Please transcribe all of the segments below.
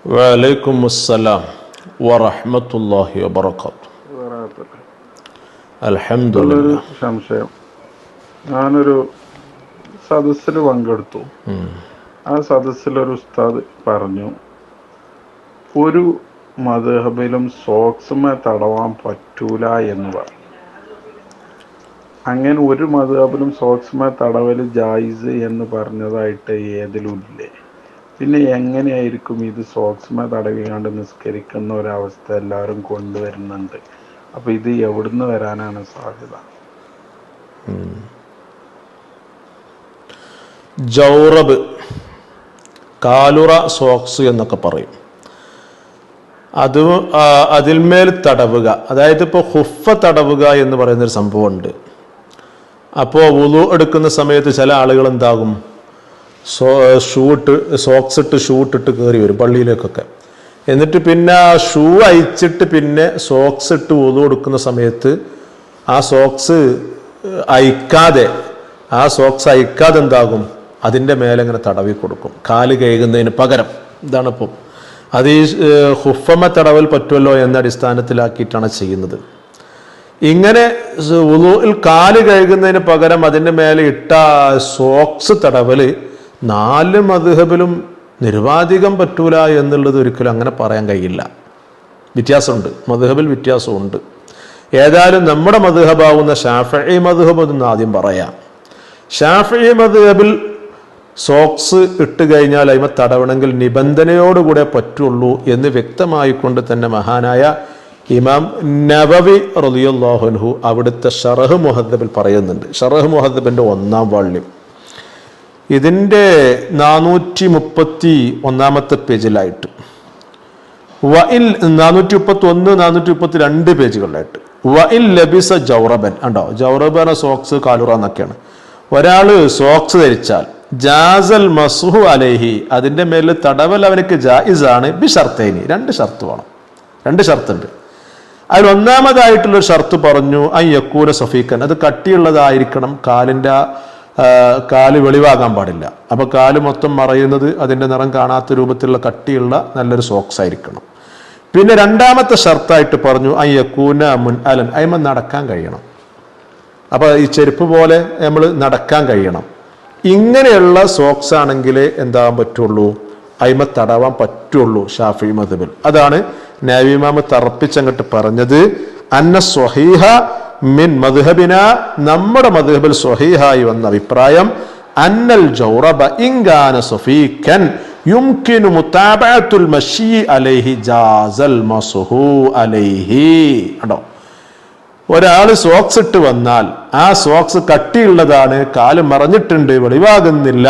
വഅലൈക്കും അസ്സലാം വറഹ്മത്തുള്ളാഹി വബറകാതുഹു. അൽഹംദുലില്ലാഹ്. സംശയം, ഞാനൊരു സദസ്സിൽ പങ്കെടുത്തു. ആ സദസ്സിലൊരു ഉസ്താദ് പറഞ്ഞു, ഒരു മദ്ഹബിലും സോക്സുമേ തടവാൻ പറ്റൂല എന്ന് പറഞ്ഞു. അങ്ങനെ ഒരു മദ്ഹബിലും സോക്സുമേ തടവൽ ജായിസ് എന്ന് പറഞ്ഞതായിട്ട് ഏതിലും ഇല്ലേ? പിന്നെ എങ്ങനെയായിരിക്കും ഇത് സോക്സുമേ തടവിക്കാണ്ട് നിസ്കരിക്കുന്ന ഒരവസ്ഥ എല്ലാവരും കൊണ്ടുവരുന്നുണ്ട്? അപ്പൊ ഇത് എവിടുന്ന് വരാനാണ് സാധ്യത? ജൗറബ്, കാലുറ സോക്സ് എന്നൊക്കെ പറയും. അത് അതിന്മേൽ തടവുക, അതായത് ഇപ്പോൾ ഹുഫ തടവുക എന്ന് പറയുന്നൊരു സംഭവമുണ്ട്. അപ്പോൾ വുളു എടുക്കുന്ന സമയത്ത് ചില ആളുകൾ എന്താകും, സോക്സ് ഇട്ട് ഷൂ ഇട്ടിട്ട് കയറി വരും പള്ളിയിലേക്കൊക്കെ. എന്നിട്ട് പിന്നെ ആ ഷൂ അയച്ചിട്ട് പിന്നെ സോക്സ് ഇട്ട് വുളു എടുക്കുന്ന സമയത്ത് ആ സോക്സ് അയക്കാതെ എന്താകും, അതിൻ്റെ മേലെ ഇങ്ങനെ തടവി കൊടുക്കും, കാല് കഴുകുന്നതിന് പകരം. ഇതാണിപ്പം അത് ഈ ഹുഫമ തടവൽ പറ്റുമല്ലോ എന്ന അടിസ്ഥാനത്തിലാക്കിയിട്ടാണ് ചെയ്യുന്നത്. ഇങ്ങനെ വുളുവിൽ കാല് കഴുകുന്നതിന് പകരം അതിൻ്റെ മേലെ ഇട്ട സോക്സ് തടവല് 4 മദ്ഹബിലും നിരുപാധികം പറ്റൂല എന്നുള്ളത് ഒരിക്കലും അങ്ങനെ പറയാൻ കഴിയില്ല. വ്യത്യാസമുണ്ട്, മദ്ഹബിൽ വ്യത്യാസമുണ്ട്. ഏതായാലും നമ്മുടെ മദ്ഹബാവുന്ന ശാഫിഈ മദ്ഹബ് എന്ന് ആദ്യം പറയാം. ശാഫിഈ മദ്ഹബിൽ സോക്സ് ഇട്ട് കഴിഞ്ഞാൽ അതിമ തടവണമെങ്കിൽ നിബന്ധനയോടുകൂടെ പറ്റുള്ളൂ എന്ന് വ്യക്തമായിക്കൊണ്ട് തന്നെ മഹാനായ ഇമാം നവവി റളിയല്ലാഹു അൻഹു അവിടുത്തെ ഷറഹ് മുഹദ്ദബിൽ പറയുന്നുണ്ട്. ഷറഹ് മുഹദ്ദബിന്റെ 1-ാം വാള്യം ഇതിൻ്റെ 431 പേജിലായിട്ട്, 431, 432 പേജുകളിലായിട്ട്, വഇൽ ലബിസ ജൗറബൻ ഉണ്ടോ, ജൗറബന സോക്സ് കാലുറ എന്നൊക്കെയാണ്. ഒരാൾ സോക്സ് ധരിച്ചാൽ ജാസൽ മസ്ഹു അലൈഹി, അതിൻ്റെ മേലിൽ തടവൽ അവനക്ക് ജായിസാണ്. ബി ഷർത്തൈനി, 2 ഷർത്ത് വേണം, 2 ഷർത്തുണ്ട്. അതിൽ 1-മതായിട്ടുള്ളൊരു ഷർത്ത് പറഞ്ഞു, യക്കൂന സഫീക്കൻ, അത് കട്ടിയുള്ളതായിരിക്കണം, കാല് വെളിവാകാൻ പാടില്ല. അപ്പൊ കാല് മൊത്തം മറയുന്നത്, അതിൻ്റെ നിറം കാണാത്ത രൂപത്തിലുള്ള കട്ടിയുള്ള നല്ലൊരു സോക്സ് ആയിരിക്കണം. പിന്നെ 2-മത്തെ ഷർത്തായിട്ട് പറഞ്ഞു യക്കൂന മുൻഅലൻ, അയ്മ നടക്കാൻ കഴിയണം. അപ്പൊ ഈ ചെരുപ്പ് പോലെ നമ്മൾ നടക്കാൻ കഴിയണം. ഇങ്ങനെയുള്ള സോക്സ് ആണെങ്കിലേ എന്താകാൻ പറ്റുള്ളൂ, അയ്മ തടവാൻ പറ്റുള്ളൂ ഷാഫിഈ മദ്ഹബിൽ. അതാണ് നവവി ഇമാം തറപ്പിച്ചങ്ങോട്ട് പറഞ്ഞത്, അന്ന സ്വഹീഹ മിൻ മദ്ഹബിന, നമ്മുടെ മദ്ഹബിൽ സ്വഹീഹായി വന്ന അഭിപ്രായം, അന്നൽ ജൗറബ ഇൻകാന സഫീകൻ യുംകിനു മുതാബഅത്തുൽ മശീ അലൈഹി ജാസൽ മസ്ഹു അലൈഹി. കണ്ടോ, ഒരാൾ സോക്സ് ഇട്ട് വന്നാൽ ആ സോക്സ് കട്ടിയുള്ളതാണ്, കാല് മറഞ്ഞിട്ടുണ്ട്, വെളിവാകുന്നില്ല,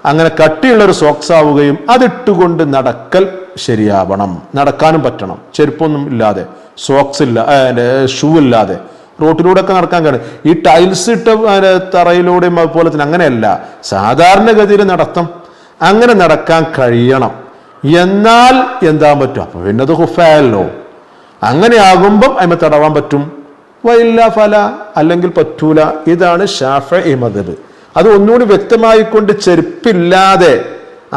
അങ്ങനെ കട്ടിയുള്ളൊരു സോക്സ് ആവുകയും അതിട്ടുകൊണ്ട് നടക്കൽ ശരിയാവണം, നടക്കാനും പറ്റണം. ചെരുപ്പൊന്നും ഇല്ലാതെ, സോക്സ് ഇല്ല, ഷൂ ഇല്ലാതെ റോട്ടിലൂടെ ഒക്കെ നടക്കാൻ കഴിയും. ഈ ടൈൽസ് ഇട്ട തറയിലൂടെയും അതുപോലെ തന്നെ അങ്ങനെയല്ല, സാധാരണഗതിയിൽ നടത്തം, അങ്ങനെ നടക്കാൻ കഴിയണം. എന്നാൽ എന്താ പറ്റും, അപ്പൊ പിന്നെ അത് ഹുഫായല്ലോ. അങ്ങനെ ആകുമ്പം അതിമ തടവാൻ പറ്റും. വഇല്ല ഫല, അല്ലെങ്കിൽ പറ്റൂല. ഇതാണ് ശാഫിഈ മദ്ഹബ്. അത് ഒന്നുകൂടി വ്യക്തമായിക്കൊണ്ട് ചെരുപ്പില്ലാതെ,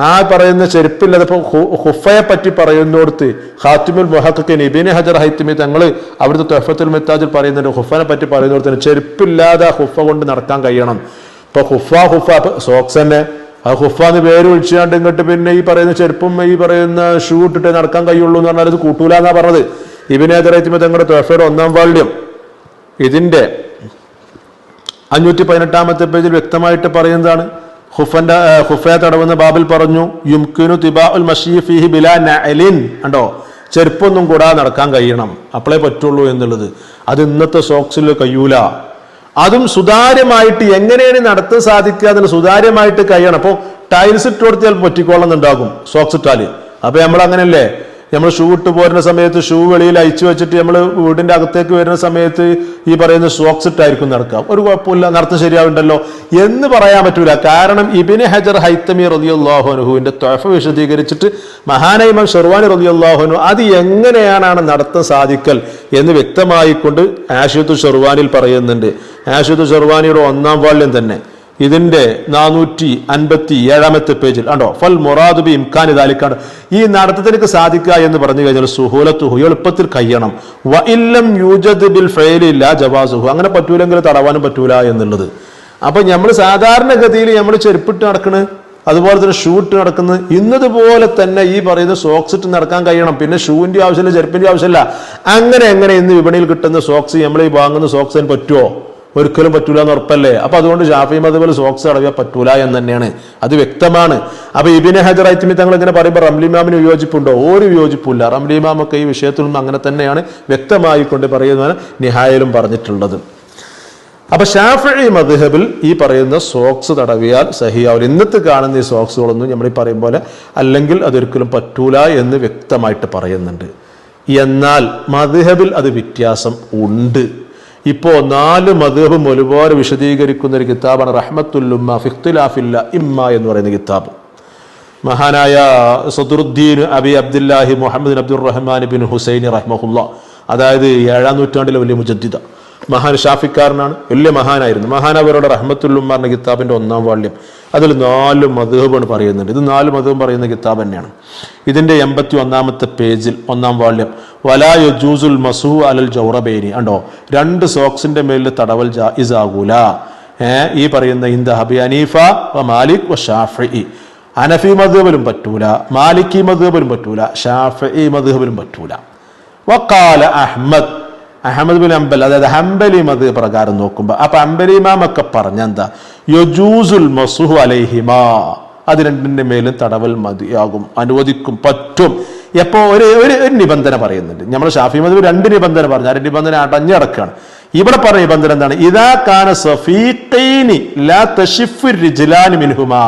ആ പറയുന്ന ചെരുപ്പില്ലാതെ, ഇപ്പൊ ഹുഫയെ പറ്റി പറയുന്നിടത്ത് ഖാത്തിമുൽ മുഹഖഖീൻ ഇബ്നു ഹജർ ഹൈതമി തങ്ങൾ അവിടുത്തെ തുഹ്ഫത്തുൽ മുഹ്താജിൽ പറയുന്നുണ്ട്, ഹുഫനെ പറ്റി പറയുന്നിടത്ത് ചെരുപ്പില്ലാതെ ഹുഫ കൊണ്ട് നടക്കാൻ കഴിയണം. ഇപ്പൊ ഹുഫ സോക്സ് തന്നെ, ആ ഹുഫാന്ന് പേര് വിളിച്ചാണ്ട് ഇങ്ങോട്ട് പിന്നെ ഈ പറയുന്ന ചെരുപ്പും ഈ പറയുന്ന ഷൂ ഇട്ടിട്ട് നടക്കാൻ കഴിയുള്ളൂ എന്ന് പറഞ്ഞാൽ അത് കൂട്ടൂല എന്നാ പറഞ്ഞത്. ഇബ്നു ഹജർ ഹൈതമി തങ്ങളുടെ തുഹ്ഫയുടെ 1-ാം വാള്യം ഇതിന്റെ 518-ാമത്തെ പേജിൽ വ്യക്തമായിട്ട് പറയുന്നതാണ്. ഹുഫയെ തടവുന്ന ബാബിൽ പറഞ്ഞു, യുംകിനു തിബാഉൽ മശീ ഫീഹി ബിലാ നഅലിൻ, കണ്ടോ, ചെരുപ്പൊന്നും കൂടാതെ നടക്കാൻ കഴിയണം, അപ്പോഴേ പറ്റുള്ളൂ എന്നുള്ളത്. അത് ഇന്നത്തെ സോക്സിൽ കഴിയൂല. അതും സുതാര്യമായിട്ട് എങ്ങനെയാണ് നടത്താൻ സാധിക്കുക അതിന് സുതാര്യമായിട്ട് കഴിയണം. അപ്പോൾ ടൈൽസ് ഇട്ട് കൊടുത്താൽ പറ്റിക്കോളുന്നുണ്ടാകും സോക്സ് ഇട്ടാല്. അപ്പൊ നമ്മൾ അങ്ങനെയല്ലേ, നമ്മൾ ഷൂ ഇട്ട് പോരുന്ന സമയത്ത് ഷൂ വെളിയിൽ അയച്ചു വെച്ചിട്ട് നമ്മൾ വീടിന്റെ അകത്തേക്ക് വരുന്ന സമയത്ത് ഈ പറയുന്ന സോക്സ് ഇട്ടായിരിക്കും നടക്കാം, ഒരു കുഴപ്പമില്ല, നടത്തം ശരിയാവുണ്ടല്ലോ എന്ന് പറയാൻ പറ്റൂല. കാരണം ഇബ്നു ഹജർ ഹൈതമി റളിയല്ലാഹു അൻഹുവിന്റെ തുഹ്ഫ വിശദീകരിച്ചിട്ട് മഹാനായ ഇമാം ഷർവാനി റളിയല്ലാഹു അൻഹു അത് എങ്ങനെയാണ് നടത്താൻ സാധിക്കൽ എന്ന് വ്യക്തമായിക്കൊണ്ട് ആഷിയത്തു ഷർവാനിൽ പറയുന്നുണ്ട്. ആഷിയത്തു ഷർവാനിയുടെ 1-ാം വാള്യം തന്നെ ഇതിന്റെ 457 പേജിൽ കണ്ടോ, ഫൽ മുറാദു ബി ഇംകാനി ദാലിക്കാണ് ഈ നടത്തത്തിലേക്ക് സാധിക്കുക എന്ന് പറഞ്ഞു കഴിഞ്ഞാൽ സുഹൂലത്തുഹു, എളുപ്പത്തിൽ കഴിയണം. വ ഇല്ലം യൂജദ് ബിൽ ഫഅലി ലാ ജവാസുഹു, അങ്ങനെ പറ്റൂലെങ്കിൽ തടവാനും പറ്റൂല എന്നുള്ളത്. അപ്പൊ നമ്മൾ സാധാരണഗതിയിൽ നമ്മൾ ചെരുപ്പിട്ട് നടക്കണ്, അതുപോലെ തന്നെ ഷൂ ഇട്ട് നടക്കുന്നത്, ഇന്നതുപോലെ തന്നെ ഈ പറയുന്ന സോക്സ് ഇട്ട് നടക്കാൻ കഴിയണം. പിന്നെ ഷൂവിന്റെ ആവശ്യമില്ല, ചെരുപ്പിന്റെ ആവശ്യമില്ല. അങ്ങനെ ഇന്ന് വിപണിയിൽ കിട്ടുന്ന സോക്സ് നമ്മൾ ഈ വാങ്ങുന്ന സോക്സിന് പറ്റുമോ? ഒരിക്കലും പറ്റൂല എന്ന് ഉറപ്പല്ലേ. അപ്പൊ അതുകൊണ്ട് ഷാഫി മദ്ഹബിൽ സോക്സ് അടവിയാൽ പറ്റൂല എന്ന് തന്നെയാണ്, അത് വ്യക്തമാണ്. അപ്പൊ ഇബ്നു ഹജർ ഹൈതമി തങ്ങൾ ഇങ്ങനെ പറയുമ്പോൾ റംലി ഇമാമിന് വിയോജിപ്പുണ്ടോ? ഒരു വിയോജിപ്പില്ല. റംലി ഇമാമൊക്കെ ഈ വിഷയത്തിൽ നിന്നും അങ്ങനെ തന്നെയാണ് വ്യക്തമായിക്കൊണ്ട് പറയുന്നതാണ് നിഹായയിലും പറഞ്ഞിട്ടുള്ളത്. അപ്പൊ ശാഫിഈ മദ്ഹബിൽ ഈ പറയുന്ന സോക്സ് തടവിയാൽ സഹിയാവില്ല. ഇന്നത്തെ കാണുന്ന ഈ സോക്സുകളൊന്നും നമ്മൾ ഈ പറയും പോലെ അല്ലെങ്കിൽ അതൊരിക്കലും പറ്റൂല എന്ന് വ്യക്തമായിട്ട് പറയുന്നുണ്ട്. എന്നാൽ മദ്ഹബിൽ അത് വ്യത്യാസം ഉണ്ട്. ഇപ്പോ 4 മദ്ഹബും ഒരുപോലെ വിശദീകരിക്കുന്ന ഒരു കിതാബാണ് റഹ്മത്തുൽ ഉമ്മ ഫി ഇഖ്തിലാഫിൽ ഇമ്മ എന്ന് പറയുന്ന കിതാബ്. മഹാനായ സദറുദ്ദീൻ അബി അബ്ദുല്ലാഹി മുഹമ്മദ് അബ്ദുർ റഹ്മാൻ ബിൻ ഹുസൈൻ റഹ്മഹുല്ലാ, അതായത് 7-ാം നൂറ്റാണ്ടിലെ വലിയ മുജദ്ദിദ മഹാൻ, ഷാഫിക്കാരനാണ്, വലിയ മഹാനായിരുന്നു. മഹാനവരുടെ റഹ്മത്തുൽ ഉമ്മ എന്ന കിതാബിന്റെ 1-ാം വാള്യം, അതിൽ 4 മദ്ഹബാണ് പറയുന്നുണ്ട്. ഇത് 4 മദ്ഹബ് പറയുന്ന കിതാബ് തന്നെയാണ്. ഇതിന്റെ 81-ാമത്തെ പേജിൽ 1-ാം വാള്യം, വലാ യജൂസുൽ മസൂ അലൽ ജൗറബൈനി, കണ്ടോ, 2 സോക്സിന്റെ മേലിൽ തടവൽ ജായിസ് ആകൂല. ഈ പറയുന്ന ഇന്ദ അബി ഹനീഫ വ മാലിക് വ ഷാഫിഈ, ഹനഫി മദ്ഹബിലും പറ്റൂല, മാലിക്കി മദ്ഹബിലും പറ്റൂല, ഷാഫിഈ മദ്ഹബിലും പറ്റൂല. വഖാല അഹ്മദ് ബിൻ ഹംബൽ, അതായത് ഹംബലി മദ്ഹബ് പ്രകാരം നോക്കുമ്പോൾ അപ്പൊ ഹംബലി ഇമാമൊക്കെ പറഞ്ഞെന്താ, യജൂസുൽ മസ്ഹു അലൈഹിമാ, അത് രണ്ടിന്റെ മേലും തടവൽ മതിയാകും, അനുവദിക്കും, പറ്റും. എപ്പോ ഒരു നിബന്ധന പറയുന്നുണ്ട്. നമ്മൾ ഷാഫി മദ്ഹബ് 2 നിബന്ധന പറഞ്ഞു, ആ നിബന്ധന അടഞ്ഞടക്കാണ്. ഇവിടെ പറഞ്ഞ നിബന്ധന എന്താണ്? ഇദാ കാന സഫീഖൈനി ലാ തശിഫു റിജ്ലാനി മിൻഹുമാ,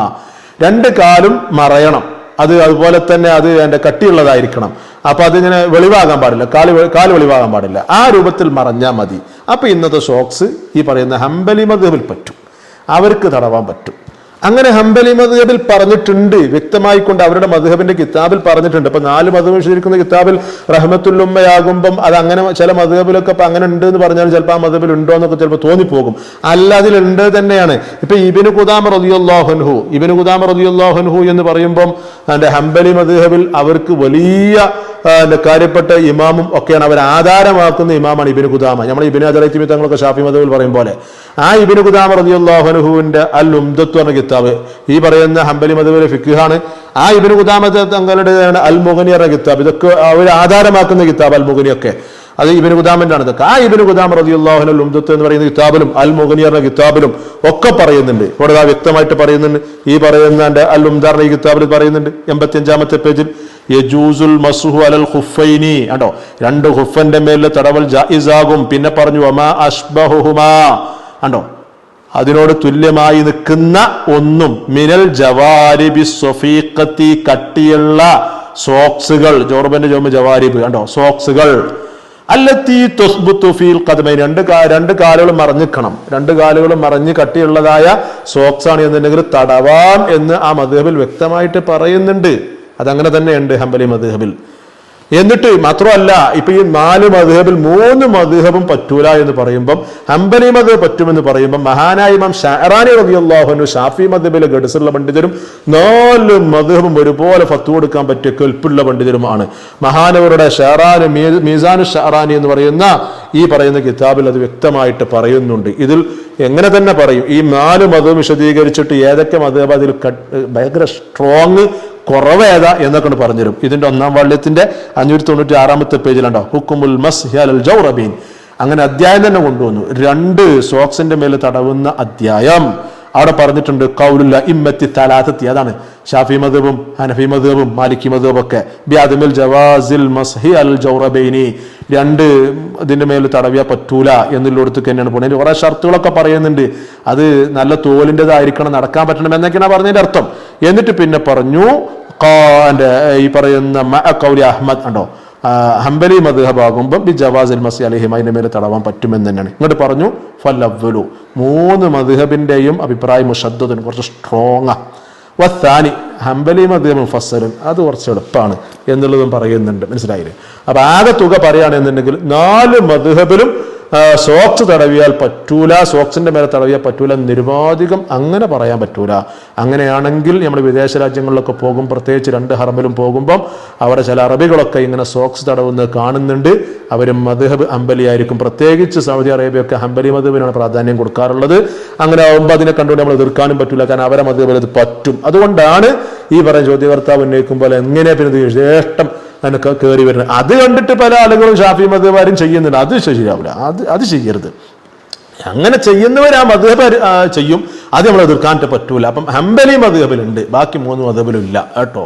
2 കാലും മറയണം, അത് അതുപോലെ തന്നെ അത് അതിന്റെ കട്ടിയുള്ളതായിരിക്കണം. അപ്പൊ അതിങ്ങനെ വെളിവാകാൻ പാടില്ല, കാല് വെളിവാകാൻ പാടില്ല, ആ രൂപത്തിൽ മറഞ്ഞാൽ മതി. അപ്പൊ ഇന്നത്തെ സോക്സ് ഈ പറയുന്ന ഹംബലി മദ്ഹബിൽ പറ്റും, അവർക്ക് തടവാൻ പറ്റും. അങ്ങനെ ഹംബലി മദ്ഹബിൽ പറഞ്ഞിട്ടുണ്ട്, വ്യക്തമായിക്കൊണ്ട് അവരുടെ മദ്ഹബിന്റെ കിതാബിൽ പറഞ്ഞിട്ടുണ്ട്. ഇപ്പൊ 4 മദ്ഹബ് വിശദീകരിക്കുന്ന കിതാബിൽ റഹ്മത്തുൽ ഉമ്മയാകുമ്പം അത് അങ്ങനെ ചില മദ്ഹബിലൊക്കെ ഇപ്പൊ അങ്ങനെ ഉണ്ട് എന്ന് പറഞ്ഞാൽ ചിലപ്പോൾ ആ മദ്ഹബിൽ ഉണ്ടോ എന്നൊക്കെ ചിലപ്പോൾ തോന്നിപ്പോകും. അല്ല, അതിലുണ്ട് തന്നെയാണ്. ഇപ്പൊ ഇബ്നു ഖുദാമ റളിയല്ലാഹു അൻഹു എന്ന് പറയുമ്പം ഹംബലി മദ്ഹബിൽ അവർക്ക് വലിയ കാര്യപ്പെട്ട ഇമാമും ഒക്കെയാണ്, അവർ ആധാരമാക്കുന്ന ഇമാമാണ് ഇബ്നു ഖുദാമ. നമ്മൾ ഇബ്നു ഹജർ ഹൈതമി തങ്ങളൊക്കെ ഷാഫി മദ്ഹബിൽ പറയും പോലെ ആ ഇബ്നു ഖുദാമ റളിയല്ലാഹു അൻഹുവിന്റെ അൽ ഉംദത്തു എന്ന കിതാബ് ഈ പറയുന്ന ഹംബലി മദ്ഹബിലെ ഫിഖ്ഹാണ്. ആ ഇബ്നു ഖുദാമ തങ്ങളുടെ അൽ മുഗ്നി എന്ന കിതാബ്, ഇതൊക്കെ അവർ ആധാരമാക്കുന്ന കിതാബ് അൽ മുഗ്നി ഒക്കെ, അത് ഇബ്നു ഖുദാമന്റെ ആണ്. ഇതൊക്കെ ആ ഇബ്നു ഖുദാമ റളിയല്ലാഹു അൻഹു ഉംദത്ത് എന്ന് പറയുന്ന കിതാബിലും അൽ മുഗ്നി എന്ന കിതാബിലും ഒക്കെ പറയുന്നുണ്ട്. ഇവിടെ വ്യക്തമായിട്ട് പറയുന്നുണ്ട്. ഈ പറയുന്ന അൽ ഉംദ ഈ കിതാബിൽ പറയുന്നുണ്ട് 85-ാമത്തെ പേജിൽ, യജൂസുൽ മസ്ഹു അലൽ ഖുഫൈനി, കണ്ടോ, 2 ഖുഫന്റെ മേൽ തടവൽ ജായിസാകും. പിന്നെ പറഞ്ഞു വമാ അഷ്ബഹുഹുമാ, കണ്ടോ, അതിനോട് തുല്യമായി നിൽക്കുന്ന ഒന്നും, മിനൽ ജവാരിബി സ്വഫീഖത്തി, കട്ടിയുള്ള സോക്സുകൾ, ജോർബന്റെ ജവാരിബ്, കണ്ടോ, സോക്സുകൾ, അല്ലത്തി തുസ്ബുത്തു ഫീൽ ഖദമൈൻ, 2 കാലുകളും മറഞ്ഞിക്കണം, 2 കാലുകളും മറഞ്ഞ് കട്ടിയുള്ളതായ സോക്സ് ആണ് എന്നുണ്ടെങ്കിൽ തടവാം എന്ന് ആ മദ്ഹബിൽ വ്യക്തമായിട്ട് പറയുന്നുണ്ട്. അതങ്ങനെ തന്നെയുണ്ട് ഹംബലി മദ്ഹബിൽ. എന്നിട്ട് മാത്രമല്ല, ഇപ്പൊ ഈ 4 മദ്ഹബിൽ 3 മദ്ഹബും പറ്റൂല എന്ന് പറയുമ്പം ഹംബലി മദ്ഹബ് പറ്റുമെന്ന് പറയുമ്പോൾ മഹാനായ ഇമാം ഷഅറാനി റളിയല്ലാഹു അൻഹു ഷാഫി മദ്ഹബിലെ ഗഡ്സുള്ള പണ്ഡിതരും 4 മദ്ഹബും ഒരുപോലെ ഫത്വ കൊടുക്കാൻ പറ്റിയ കെൽപ്പുള്ള പണ്ഡിതരുമാണ്. മഹാനവരുടെ ഷഅറാനി, മീസാനു ഷഅറാനി എന്ന് പറയുന്ന ഈ പറയുന്ന കിതാബിൽ അത് വ്യക്തമായിട്ട് പറയുന്നുണ്ട്. ഇതിൽ എങ്ങനെ തന്നെ പറയും, ഈ 4 മദ്ഹബ് വിശദീകരിച്ചിട്ട് ഏതൊക്കെ മദ്ഹബ് അതിൽ ഭയങ്കര സ്ട്രോങ് കുറവേതാ എന്നൊക്കെ പറഞ്ഞുതരും. ഇതിന്റെ 1-ാം വാള്യത്തിന്റെ 596-ാമത്തെ പേജിലുണ്ടോ ഹുക്കുമുൽ മസ്ഹി അലൽ ജൗറബൈൻ, അങ്ങനെ അധ്യായം തന്നെ കൊണ്ടുവന്നു. 2 സോക്സിന്റെ മേലെ തടവുന്ന അധ്യായം അവിടെ പറഞ്ഞിട്ടുണ്ട്. ഖൗലുൽ അഇമ്മത്തി തലാത്തത്തി, അതാണ് ഷാഫി മദ്ഹബും ഹനഫി മദ്ഹബും മാലിക്കി മദ്ഹബും ഒക്കെ, ബിഅദമിൽ ജവാസിൽ മസ്ഹി അൽ ജൗറബൈനി, 2 ഇതിന്റെ മേൽ തടവിയാ പറ്റൂല എന്നുള്ളിടത്ത് തന്നെയാണ് പോകുന്നത്. കുറെ ഷർത്തുകളൊക്കെ പറയുന്നുണ്ട്, അത് നല്ല തോലിൻ്റെതായിരിക്കണം, നടക്കാൻ പറ്റണം എന്നൊക്കെയാണ് പറഞ്ഞതിന്റെ അർത്ഥം. എന്നിട്ട് പിന്നെ പറഞ്ഞു ഈ പറയുന്ന ഖൗലി അഹ്മദ്, ഉണ്ടോ, ഹംബലി മദ്ഹബാകുമ്പോൾ ബി ജവാസിൽ മസ്ഹി അലൈഹിമ, അതിന്റെ മേലെ തടവാൻ പറ്റുമെന്ന് തന്നെയാണ്. ഇങ്ങോട്ട് പറഞ്ഞു ഫലവ്വലു, 3 മദ്ഹബിന്റെയും അഭിപ്രായം മുശദ്ദദുൻ, കുറച്ച് സ്ട്രോങ്ങാ. വത്താനി ഹംബലി മദ്ഹബ് മുഫസ്സലുൻ, അത് കുറച്ച് എളുപ്പമാണ് എന്നുള്ളതും പറയുന്നുണ്ട്. മനസ്സിലായില്ലേ? അപ്പൊ ആകെ തുക പറയുകയാണെന്നുണ്ടെങ്കിൽ 4 മദ്ഹബിലും സോക്സ് തടവിയാൽ പറ്റൂല, സോക്സിന്റെ മേലെ തടവിയാൽ പറ്റൂല, നിരുപാധികം അങ്ങനെ പറയാൻ പറ്റൂല. അങ്ങനെയാണെങ്കിൽ നമ്മൾ വിദേശ രാജ്യങ്ങളിലൊക്കെ പോകും, പ്രത്യേകിച്ച് 2 ഹറമിലും പോകുമ്പം അവിടെ ചില അറബികളൊക്കെ ഇങ്ങനെ സോക്സ് തടവുന്നത് കാണുന്നുണ്ട്. അവരും മദ്ഹബ് ഹംബലി ആയിരിക്കും, പ്രത്യേകിച്ച് സൗദി അറേബ്യയൊക്കെ ഹംബലി മദ്ഹബിനാണ് പ്രാധാന്യം കൊടുക്കാറുള്ളത്. അങ്ങനെ ആകുമ്പോൾ അതിനെ കണ്ടുകൊണ്ട് നമ്മൾ എതിർക്കാനും പറ്റൂല, കാരണം അവരെ മദ്ഹബിൽ അത് പറ്റും. അതുകൊണ്ടാണ് ഈ പറയുന്ന ചോദ്യകർത്താവ് ഉന്നയിക്കുമ്പോൾ എങ്ങനെ പിന്നെ ശ്രേഷ്ഠം അതിനൊക്കെ കയറി വരുന്നത്. അത് കണ്ടിട്ട് പല ആളുകളും ഷാഫി മദ്ഹബാരും ചെയ്യുന്നുണ്ട്. അത് ശരിയാവില്ല, അത് ചെയ്യരുത്. അങ്ങനെ ചെയ്യുന്നവർ ആ മദ്ഹബ് ചെയ്യും, അത് നമ്മൾ എതിർക്കാനായിട്ട് പറ്റൂല. അപ്പം ഹംബലി മദ്ഹബിലുണ്ട്, ബാക്കി 3 മദ്ഹബിലും ഇല്ല കേട്ടോ.